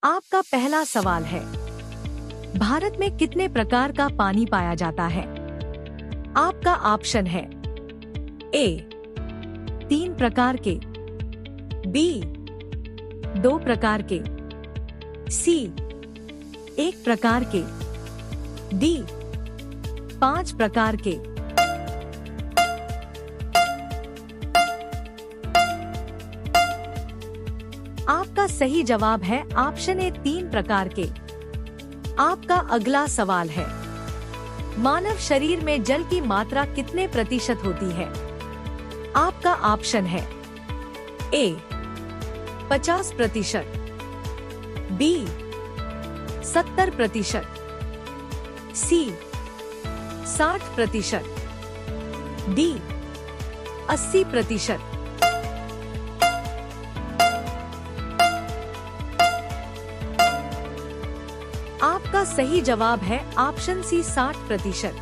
आपका पहला सवाल है, भारत में कितने प्रकार का पानी पाया जाता है? आपका ऑप्शन है ए 3 प्रकार के, बी 2 प्रकार के, सी 1 प्रकार के, डी 5 प्रकार के। आपका सही जवाब है ऑप्शन ए 3 प्रकार के। आपका अगला सवाल है, मानव शरीर में जल की मात्रा कितने प्रतिशत होती है? आपका ऑप्शन है ए 50%, बी 70%, सी 60%, डी 80%। आपका सही जवाब है ऑप्शन सी 60%।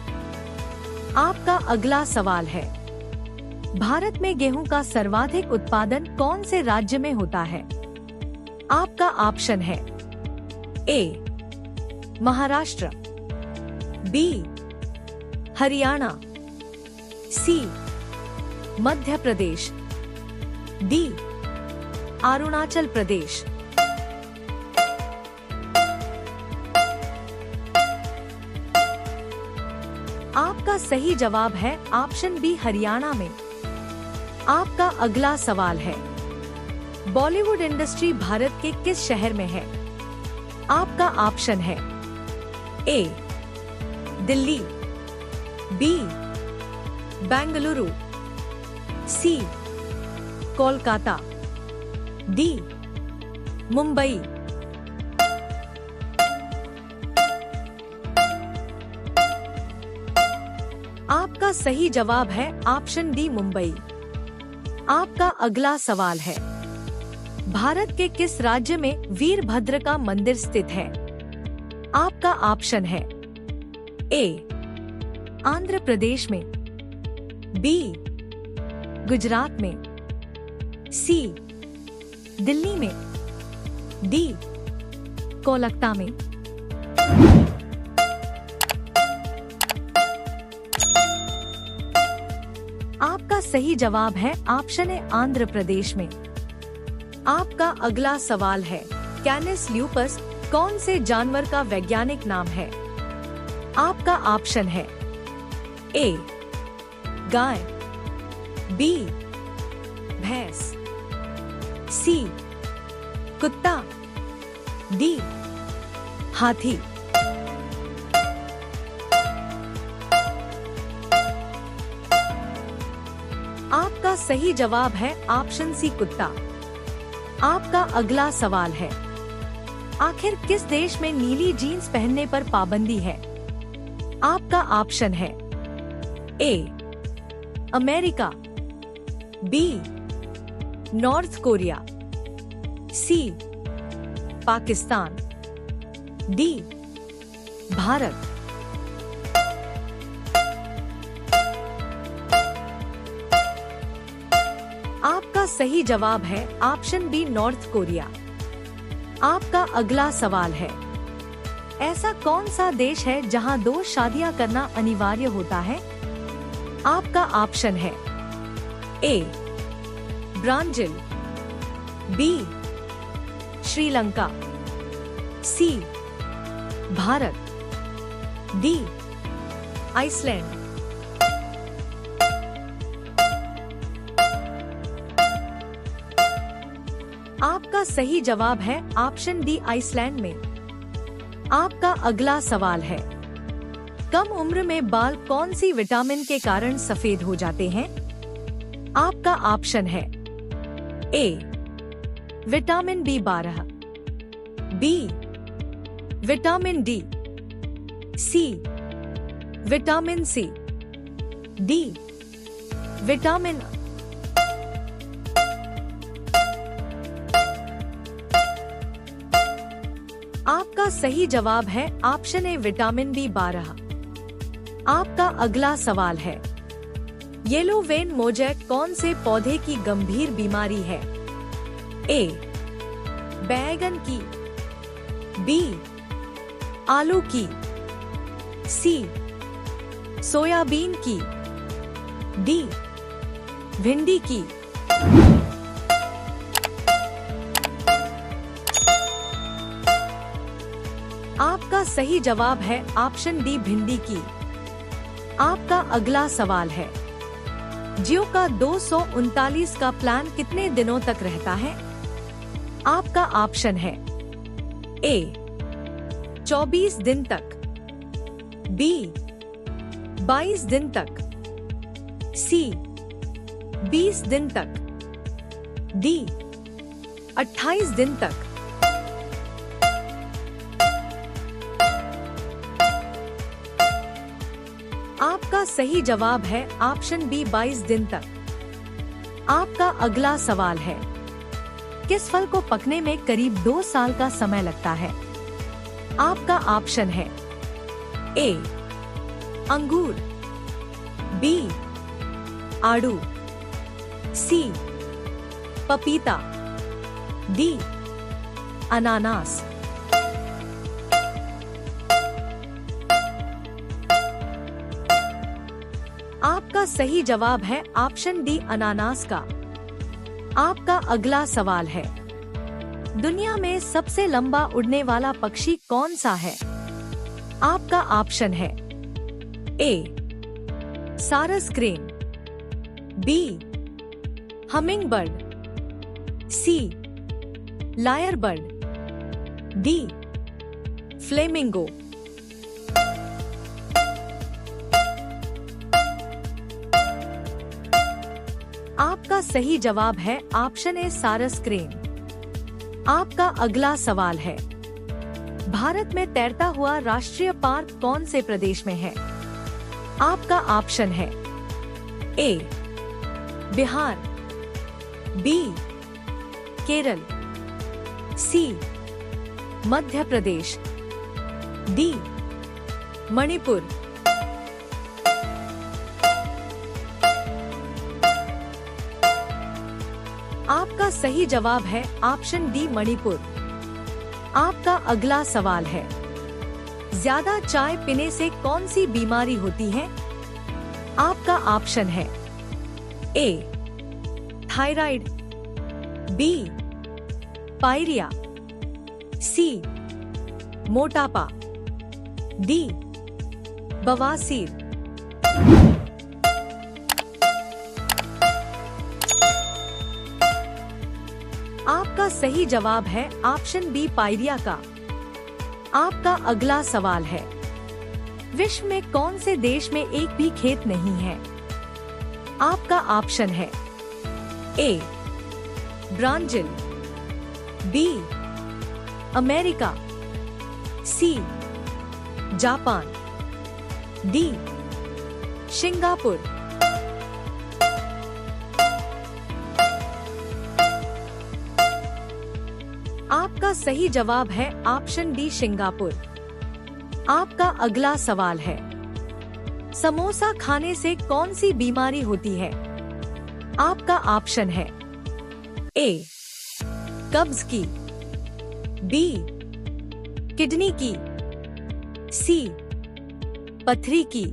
आपका अगला सवाल है, भारत में गेहूं का सर्वाधिक उत्पादन कौन से राज्य में होता है? आपका ऑप्शन है ए महाराष्ट्र, बी हरियाणा, सी मध्य प्रदेश, डी अरुणाचल प्रदेश। आपका सही जवाब है ऑप्शन बी हरियाणा में। आपका अगला सवाल है, बॉलीवुड इंडस्ट्री भारत के किस शहर में है? आपका ऑप्शन है ए दिल्ली, बी बेंगलुरु, सी कोलकाता, डी मुंबई। आपका सही जवाब है ऑप्शन डी मुंबई। आपका अगला सवाल है, भारत के किस राज्य में वीरभद्र का मंदिर स्थित है? आपका ऑप्शन है ए आंध्र प्रदेश में, बी गुजरात में, सी दिल्ली में, डी कोलकाता में। आपका सही जवाब है ऑप्शन ए आंध्र प्रदेश में। आपका अगला सवाल है, कैनिस ल्यूपस कौन से जानवर का वैज्ञानिक नाम है? आपका ऑप्शन है ए गाय, बी भैंस, सी कुत्ता, डी हाथी। आपका सही जवाब है ऑप्शन सी कुत्ता। आपका अगला सवाल है, आखिर किस देश में नीली जीन्स पहनने पर पाबंदी है? आपका ऑप्शन है A America, B North Korea, C Pakistan, D Bharat. आपका सही जवाब है ऑप्शन बी नॉर्थ कोरिया। आपका अगला सवाल है, ऐसा कौन सा देश है जहां 2 शादियां करना अनिवार्य होता है? आपका ऑप्शन है A Brazil, B Sri Lanka, C Bharat, D Iceland. आपका सही जवाब है ऑप्शन डी आइसलैंड में। आपका अगला सवाल है, कम उम्र में बाल कौन सी विटामिन के कारण सफेद हो जाते हैं? आपका ऑप्शन है A vitamin B12, B vitamin D, C vitamin C, D vitamin. आपका सही जवाब है ऑप्शन ए विटामिन B12। आपका अगला सवाल है, येलो वेन मोजैक कौन से पौधे की गंभीर बीमारी है? ए बैगन की, बी आलू की, सी सोयाबीन की, डी भिंडी की। आपका सही जवाब है ऑप्शन डी भिंडी की। आपका अगला सवाल है, जियो का 239 का प्लान कितने दिनों तक रहता है? आपका ऑप्शन है ए 24 दिन तक, बी 22 दिन तक, सी 20 दिन तक, डी 28 दिन तक। आपका सही जवाब है ऑप्शन बी 22 दिन तक। आपका अगला सवाल है, किस फल को पकने में करीब 2 साल का समय लगता है? आपका ऑप्शन है ए अंगूर, बी आड़ू, सी पपीता, डी अनानास। आपका सही जवाब है ऑप्शन डी अनानास का। आपका अगला सवाल है, दुनिया में सबसे लंबा उड़ने वाला पक्षी कौन सा है? आपका ऑप्शन है ए सारस क्रेन, बी हमिंग बर्ड, सी लायर बर्ड, डी फ्लेमिंगो। आपका सही जवाब है ऑप्शन ए सारस क्रेन। आपका अगला सवाल है, भारत में तैरता हुआ राष्ट्रीय पार्क कौन से प्रदेश में है? आपका ऑप्शन है ए बिहार, बी केरल, सी मध्य प्रदेश, डी मणिपुर। आपका सही जवाब है ऑप्शन डी मणिपुर। आपका अगला सवाल है, ज्यादा चाय पीने से कौन सी बीमारी होती है? आपका ऑप्शन है ए थायराइड, बी पायरिया, सी मोटापा, डी बवासीर। आपका सही जवाब है ऑप्शन बी पायरिया का। आपका अगला सवाल है, विश्व में कौन से देश में एक भी खेत नहीं है? आपका ऑप्शन है A Brazil, B America, C Japan, D Singapore. आपका सही जवाब है ऑप्शन डी सिंगापुर। आपका अगला सवाल है, समोसा खाने से कौन सी बीमारी होती है? आपका ऑप्शन है ए कब्ज की, बी किडनी की, सी पथरी की,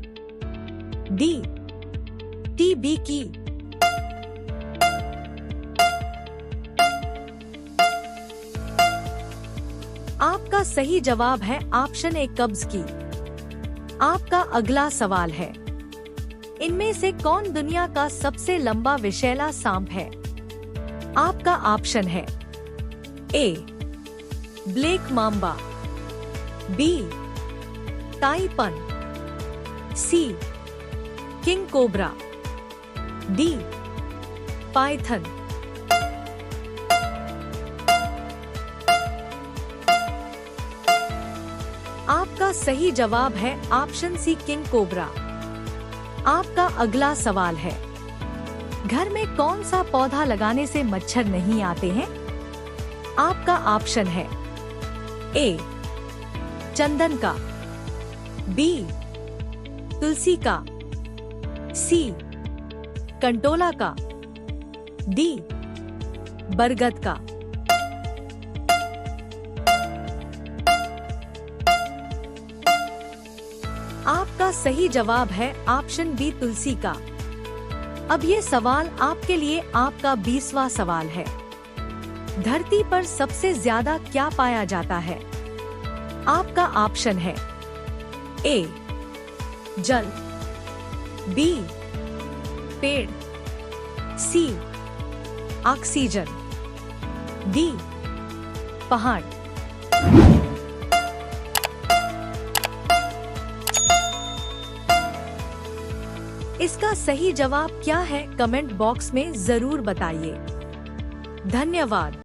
डी टीबी की। आपका सही जवाब है ऑप्शन ए कब्ज की। आपका अगला सवाल है, इनमें से कौन दुनिया का सबसे लंबा विषैला सांप है? आपका ऑप्शन है ए ब्लैक माम्बा, बी ताइपन, सी किंग कोबरा, डी पाइथन। आपका सही जवाब है ऑप्शन सी किंग कोबरा। आपका अगला सवाल है, घर में कौन सा पौधा लगाने से मच्छर नहीं आते हैं? आपका ऑप्शन है ए चंदन का, बी तुलसी का, सी कंटोला का, डी बरगद का। आपका सही जवाब है ऑप्शन बी तुलसी का। अब ये सवाल आपके लिए आपका 20वां सवाल है। धरती पर सबसे ज्यादा क्या पाया जाता है? आपका ऑप्शन है ए जल, बी पेड़, सी ऑक्सीजन, डी पहाड़। इसका सही जवाब क्या है? कमेंट बॉक्स में जरूर बताइए। धन्यवाद।